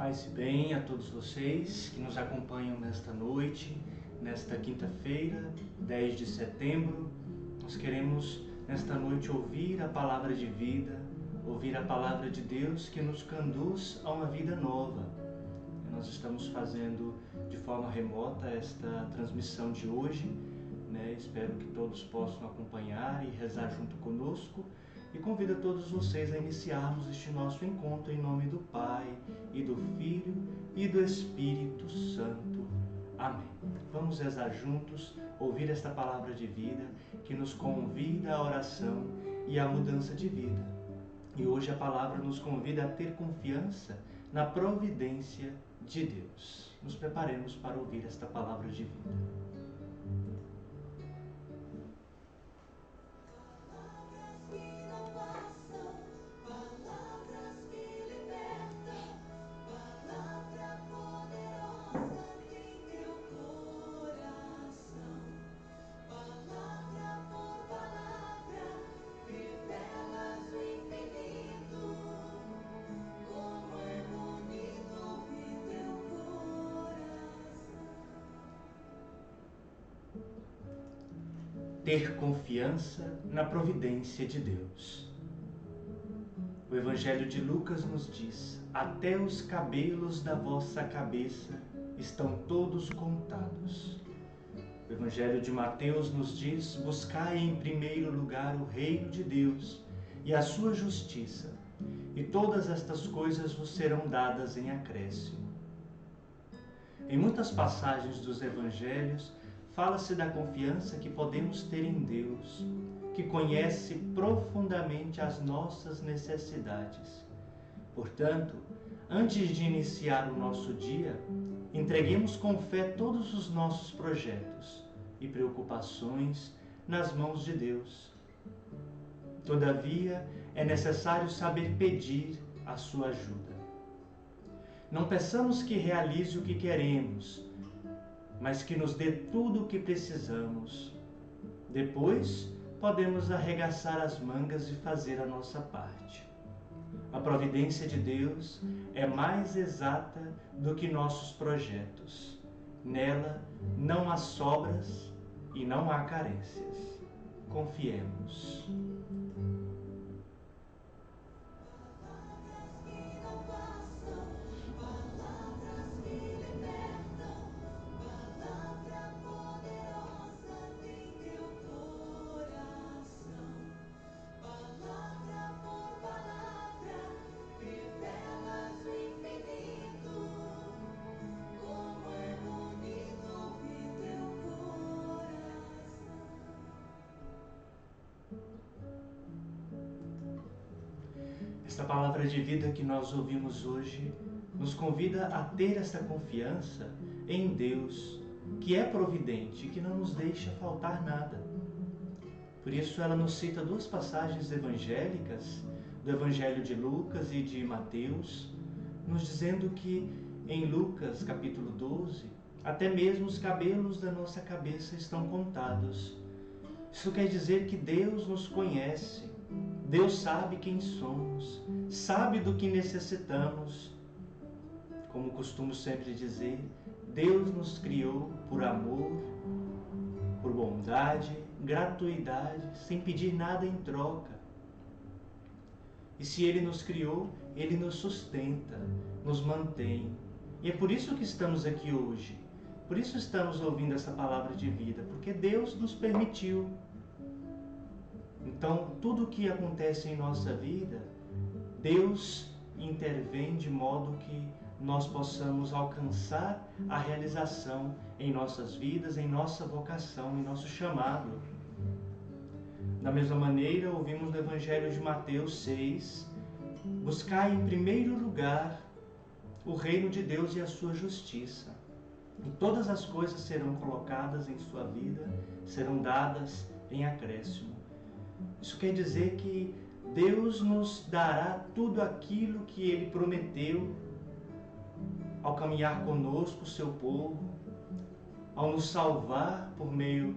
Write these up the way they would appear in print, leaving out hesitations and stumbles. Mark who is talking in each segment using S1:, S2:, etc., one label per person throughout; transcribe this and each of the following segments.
S1: Paz e bem a todos vocês que nos acompanham nesta noite, nesta quinta-feira, 10 de setembro. Nós queremos nesta noite ouvir a palavra de vida, ouvir a palavra de Deus que nos conduz a uma vida nova. Nós estamos fazendo de forma remota esta transmissão de hoje, Espero que todos possam acompanhar e rezar junto conosco. E convido a todos vocês a iniciarmos este nosso encontro em nome do Pai, e do Filho, e do Espírito Santo. Amém. Vamos rezar juntos, ouvir esta palavra de vida que nos convida à oração e à mudança de vida. E hoje a palavra nos convida a ter confiança na providência de Deus. Nos preparemos para ouvir esta palavra de vida. Ter confiança na providência de Deus. O Evangelho de Lucas nos diz: até os cabelos da vossa cabeça estão todos contados. O Evangelho de Mateus nos diz: buscai em primeiro lugar o reino de Deus e a sua justiça, e todas estas coisas vos serão dadas em acréscimo. Em muitas passagens dos Evangelhos, fala-se da confiança que podemos ter em Deus, que conhece profundamente as nossas necessidades. Portanto, antes de iniciar o nosso dia, entreguemos com fé todos os nossos projetos e preocupações nas mãos de Deus. Todavia, é necessário saber pedir a sua ajuda. Não peçamos que realize o que queremos, mas que nos dê tudo o que precisamos. Depois, podemos arregaçar as mangas e fazer a nossa parte. A providência de Deus é mais exata do que nossos projetos. Nela não há sobras e não há carências. Confiemos. Esta palavra de vida que nós ouvimos hoje nos convida a ter esta confiança em Deus, que é providente e que não nos deixa faltar nada. Por isso ela nos cita duas passagens evangélicas, do Evangelho de Lucas e de Mateus, nos dizendo que em Lucas capítulo 12, até mesmo os cabelos da nossa cabeça estão contados. Isso quer dizer que Deus nos conhece, Deus sabe quem somos, sabe do que necessitamos. Como costumo sempre dizer, Deus nos criou por amor, por bondade, gratuidade, sem pedir nada em troca. E se Ele nos criou, Ele nos sustenta, nos mantém. E é por isso que estamos aqui hoje. Por isso estamos ouvindo essa palavra de vida, porque Deus nos permitiu. Então, tudo o que acontece em nossa vida, Deus intervém de modo que nós possamos alcançar a realização em nossas vidas, em nossa vocação, em nosso chamado. Da mesma maneira, ouvimos no Evangelho de Mateus 6, buscai em primeiro lugar o reino de Deus e a sua justiça, e todas as coisas serão colocadas em sua vida, serão dadas em acréscimo. Isso quer dizer que Deus nos dará tudo aquilo que Ele prometeu ao caminhar conosco, o seu povo, ao nos salvar por meio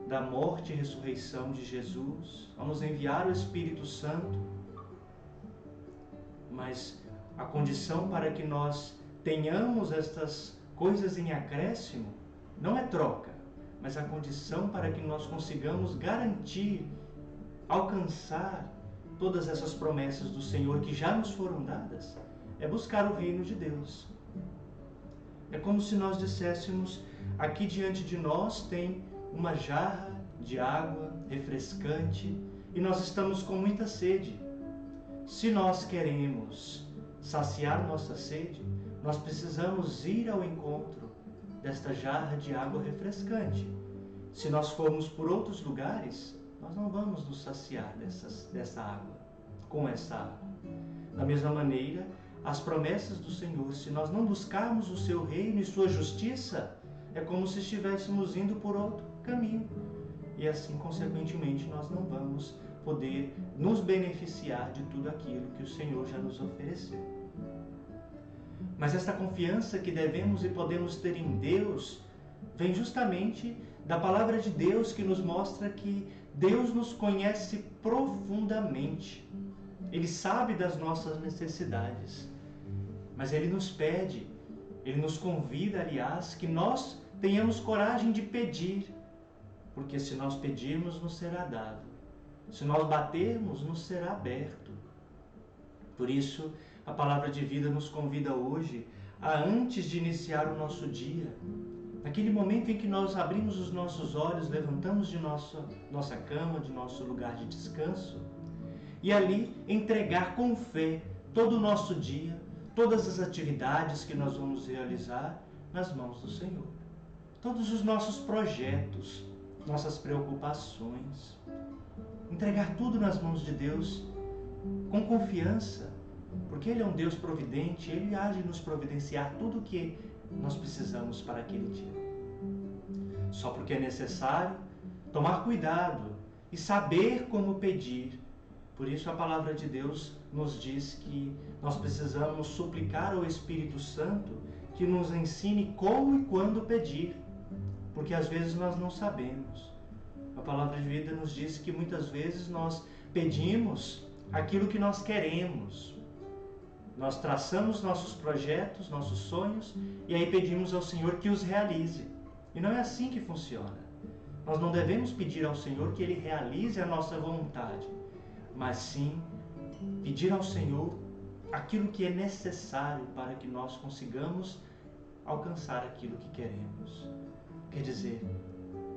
S1: da morte e ressurreição de Jesus, ao nos enviar o Espírito Santo. Mas A condição para que nós tenhamos estas coisas em acréscimo não é troca, mas a condição para que nós consigamos garantir, alcançar todas essas promessas do Senhor que já nos foram dadas, é buscar o reino de Deus. É como se nós disséssemos: aqui diante de nós tem uma jarra de água refrescante e nós estamos com muita sede. Se nós queremos saciar nossa sede, nós precisamos ir ao encontro desta jarra de água refrescante. Se nós formos por outros lugares, nós não vamos nos saciar dessa água, com essa água. Da mesma maneira, as promessas do Senhor, se nós não buscarmos o seu reino e sua justiça, é como se estivéssemos indo por outro caminho. E assim, consequentemente, nós não vamos poder nos beneficiar de tudo aquilo que o Senhor já nos ofereceu. Mas esta confiança que devemos e podemos ter em Deus vem justamente da palavra de Deus, que nos mostra que Deus nos conhece profundamente. Ele sabe das nossas necessidades, mas Ele nos pede, Ele nos convida, aliás, que nós tenhamos coragem de pedir, porque se nós pedirmos, nos será dado. Se nós batermos, nos será aberto. Por isso, a palavra de vida nos convida hoje a, antes de iniciar o nosso dia, naquele momento em que nós abrimos os nossos olhos, levantamos de nossa cama, de nosso lugar de descanso, e ali entregar com fé todo o nosso dia, todas as atividades que nós vamos realizar nas mãos do Senhor. Todos os nossos projetos, nossas preocupações. Entregar tudo nas mãos de Deus com confiança, porque Ele é um Deus providente, Ele há de nos providenciar tudo o que nós precisamos para aquele dia. Só porque é necessário tomar cuidado e saber como pedir. Por isso a palavra de Deus nos diz que nós precisamos suplicar ao Espírito Santo que nos ensine como e quando pedir, porque às vezes nós não sabemos. A palavra de vida nos diz que muitas vezes nós pedimos aquilo que nós queremos. Nós traçamos nossos projetos, nossos sonhos, e aí pedimos ao Senhor que os realize. E não é assim que funciona. Nós não devemos pedir ao Senhor que Ele realize a nossa vontade, mas sim pedir ao Senhor aquilo que é necessário para que nós consigamos alcançar aquilo que queremos. Quer dizer,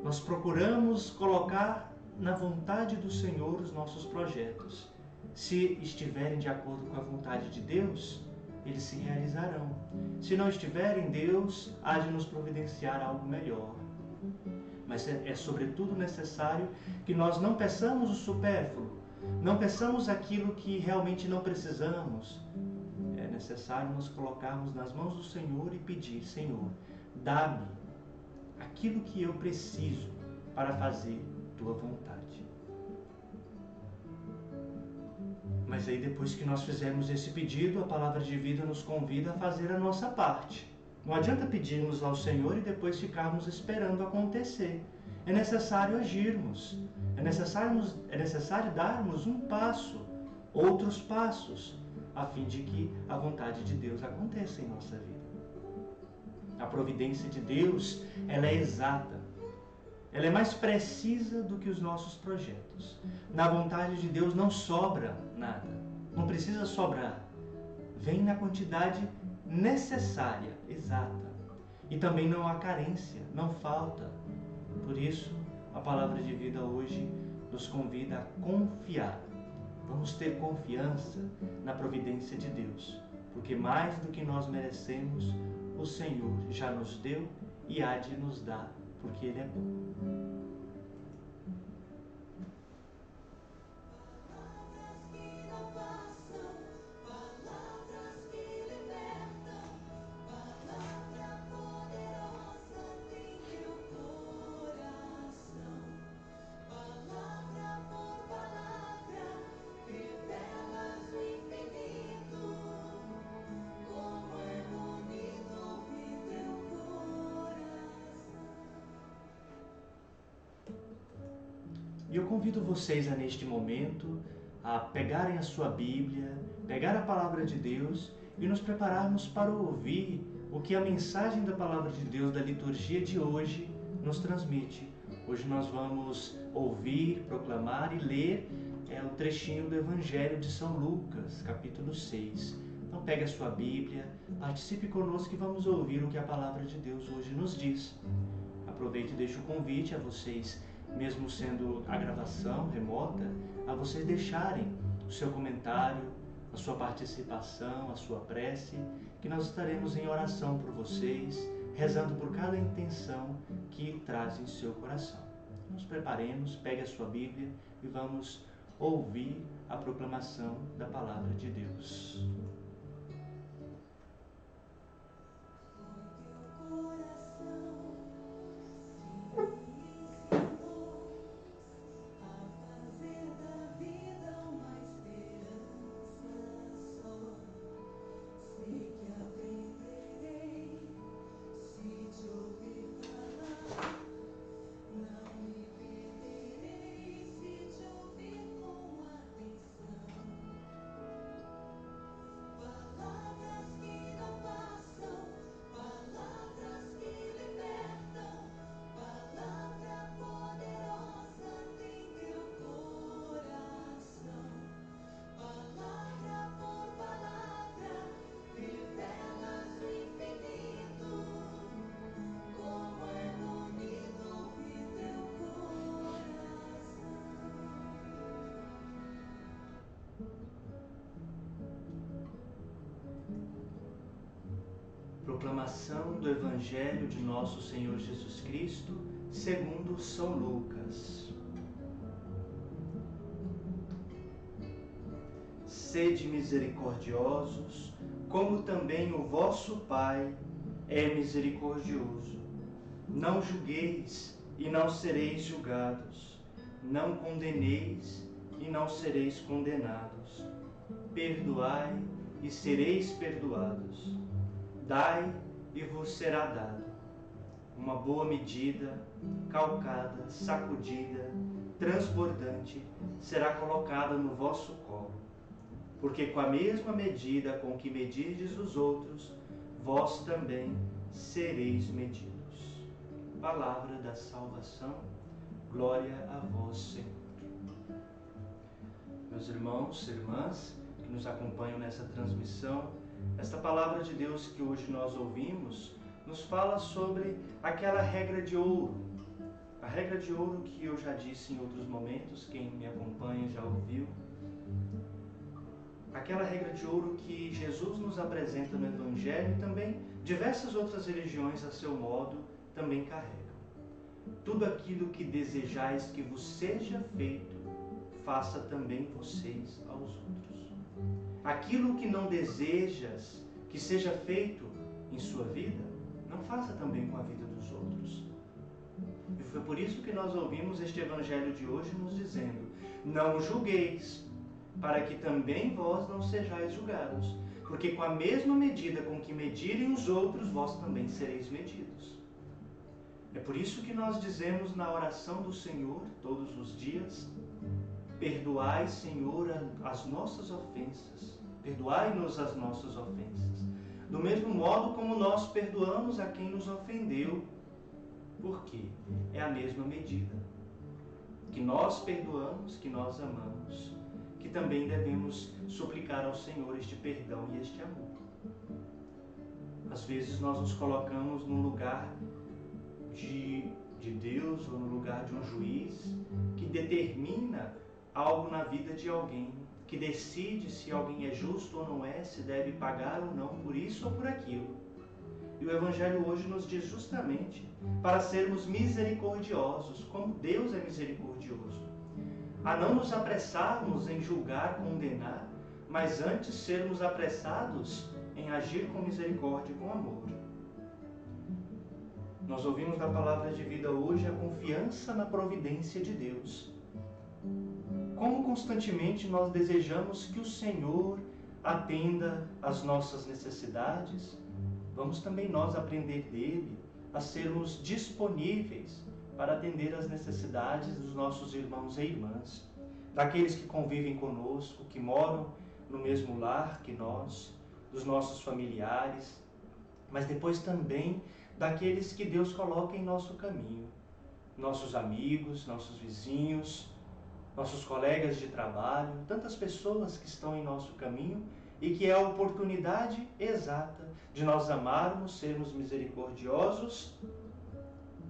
S1: nós procuramos colocar na vontade do Senhor os nossos projetos. Se estiverem de acordo com a vontade de Deus, eles se realizarão. Se não estiverem, Deus há de nos providenciar algo melhor. Mas é sobretudo necessário que nós não peçamos o supérfluo, não peçamos aquilo que realmente não precisamos. É necessário nos colocarmos nas mãos do Senhor e pedir: Senhor, dá-me aquilo que eu preciso para fazer tua vontade. Mas aí, depois que nós fizermos esse pedido, a palavra de vida nos convida a fazer a nossa parte. Não adianta pedirmos ao Senhor e depois ficarmos esperando acontecer. É necessário agirmos. É necessário darmos um passo, outros passos, a fim de que a vontade de Deus aconteça em nossa vida. A providência de Deus, ela é exata. Ela é mais precisa do que os nossos projetos. Na vontade de Deus não sobra nada. Não precisa sobrar. Vem na quantidade necessária, exata. E também não há carência, não falta. Por isso, a palavra de vida hoje nos convida a confiar. Vamos ter confiança na providência de Deus, porque mais do que nós merecemos, o Senhor já nos deu e há de nos dar, porque Ele é bom. E eu convido vocês neste momento a pegarem a sua Bíblia, pegar a palavra de Deus e nos prepararmos para ouvir o que a mensagem da Palavra de Deus da liturgia de hoje nos transmite. Hoje nós vamos ouvir, proclamar e ler o trechinho do Evangelho de São Lucas, capítulo 6. Então pegue a sua Bíblia, participe conosco e vamos ouvir o que a Palavra de Deus hoje nos diz. Aproveite e deixe o convite a vocês, mesmo sendo a gravação remota, a vocês deixarem o seu comentário, a sua participação, a sua prece, que nós estaremos em oração por vocês, rezando por cada intenção que traz em seu coração. Nos preparemos, pegue a sua Bíblia e vamos ouvir a proclamação da Palavra de Deus. Proclamação do Evangelho de Nosso Senhor Jesus Cristo, segundo São Lucas. Sede misericordiosos, como também o vosso Pai é misericordioso. Não julgueis e não sereis julgados. Não condeneis e não sereis condenados. Perdoai e sereis perdoados. Dai e vos será dado. Uma boa medida, calcada, sacudida, transbordante, será colocada no vosso colo. Porque com a mesma medida com que medirdes os outros, vós também sereis medidos. Palavra da salvação, glória a vós, Senhor. Meus irmãos e irmãs que nos acompanham nessa transmissão, esta palavra de Deus que hoje nós ouvimos nos fala sobre aquela regra de ouro. A regra de ouro que eu já disse em outros momentos, quem me acompanha já ouviu. Aquela regra de ouro que Jesus nos apresenta no Evangelho e também diversas outras religiões a seu modo também carregam. Tudo aquilo que desejais que vos seja feito, faça também vocês aos outros. Aquilo que não desejas que seja feito em sua vida, não faça também com a vida dos outros. E foi por isso que nós ouvimos este Evangelho de hoje nos dizendo: não julgueis, para que também vós não sejais julgados. Porque com a mesma medida com que medirem os outros, vós também sereis medidos. É por isso que nós dizemos na oração do Senhor, todos os dias: perdoai, Senhor, as nossas ofensas. Perdoai-nos as nossas ofensas. Do mesmo modo como nós perdoamos a quem nos ofendeu. Por quê? É a mesma medida. Que nós perdoamos, que nós amamos, que também devemos suplicar ao Senhor este perdão e este amor. Às vezes nós nos colocamos num lugar de Deus ou no lugar de um juiz que determina algo na vida de alguém, que decide se alguém é justo ou não é, se deve pagar ou não por isso ou por aquilo. E o Evangelho hoje nos diz justamente para sermos misericordiosos, como Deus é misericordioso. A não nos apressarmos em julgar, condenar, mas antes sermos apressados em agir com misericórdia e com amor. Nós ouvimos na palavra de vida hoje a confiança na providência de Deus. Como constantemente nós desejamos que o Senhor atenda às nossas necessidades, vamos também nós aprender dele a sermos disponíveis para atender às necessidades dos nossos irmãos e irmãs, daqueles que convivem conosco, que moram no mesmo lar que nós, dos nossos familiares, mas depois também daqueles que Deus coloca em nosso caminho, nossos amigos, nossos vizinhos, nossos colegas de trabalho, tantas pessoas que estão em nosso caminho e que é a oportunidade exata de nós amarmos, sermos misericordiosos,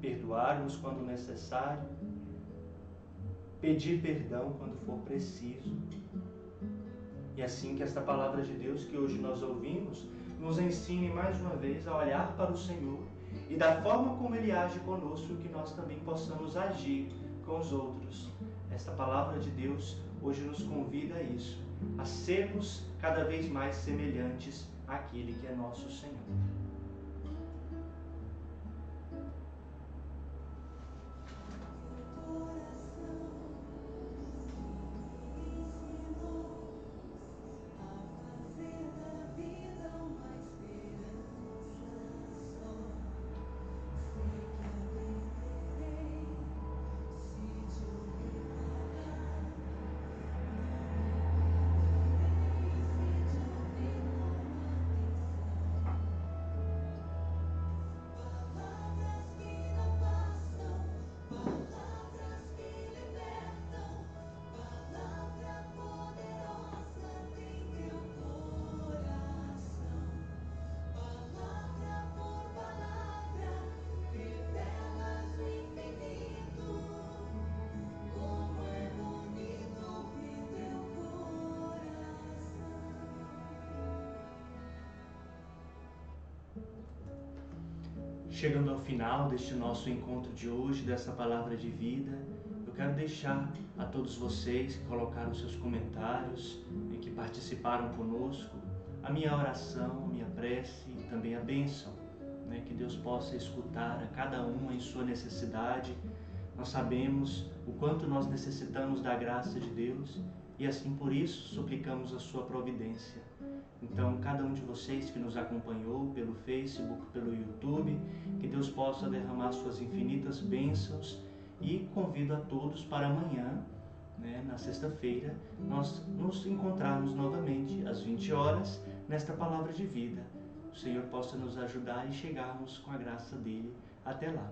S1: perdoarmos quando necessário, pedir perdão quando for preciso. E assim que esta palavra de Deus que hoje nós ouvimos nos ensine mais uma vez a olhar para o Senhor e da forma como Ele age conosco, que nós também possamos agir com os outros. Esta palavra de Deus hoje nos convida a isso, a sermos cada vez mais semelhantes àquele que é nosso Senhor. Chegando ao final deste nosso encontro de hoje, dessa palavra de vida, eu quero deixar a todos vocês que colocaram seus comentários e que participaram conosco, a minha oração, a minha prece e também a bênção, que Deus possa escutar a cada um em sua necessidade. Nós sabemos o quanto nós necessitamos da graça de Deus e assim por isso suplicamos a sua providência. Então, cada um de vocês que nos acompanhou pelo Facebook, pelo YouTube, que Deus possa derramar suas infinitas bênçãos e convido a todos para amanhã, na sexta-feira, nós nos encontrarmos novamente às 20 horas nesta palavra de vida. O Senhor possa nos ajudar e chegarmos com a graça dele até lá.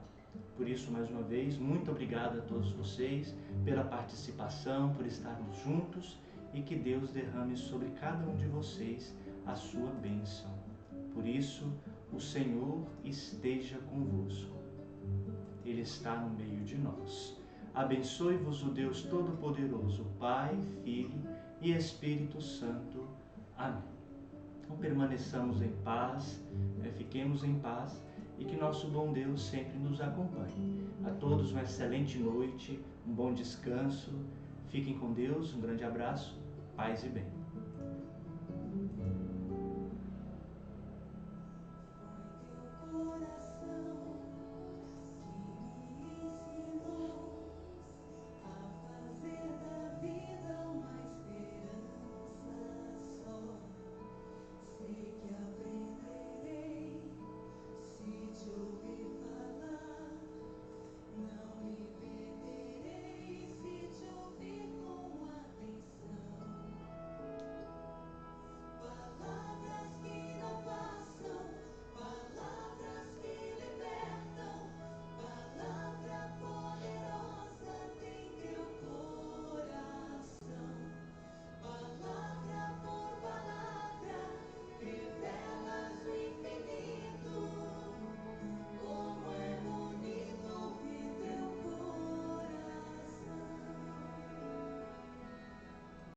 S1: Por isso, mais uma vez, muito obrigado a todos vocês pela participação, por estarmos juntos e que Deus derrame sobre cada um de vocês a sua bênção. Por isso, o Senhor esteja convosco. Ele está no meio de nós. Abençoe-vos o Deus Todo-Poderoso, Pai, Filho e Espírito Santo. Amém. Então permaneçamos em paz, fiquemos em paz e que nosso bom Deus sempre nos acompanhe. A todos uma excelente noite, um bom descanso. Fiquem com Deus, um grande abraço, paz e bem.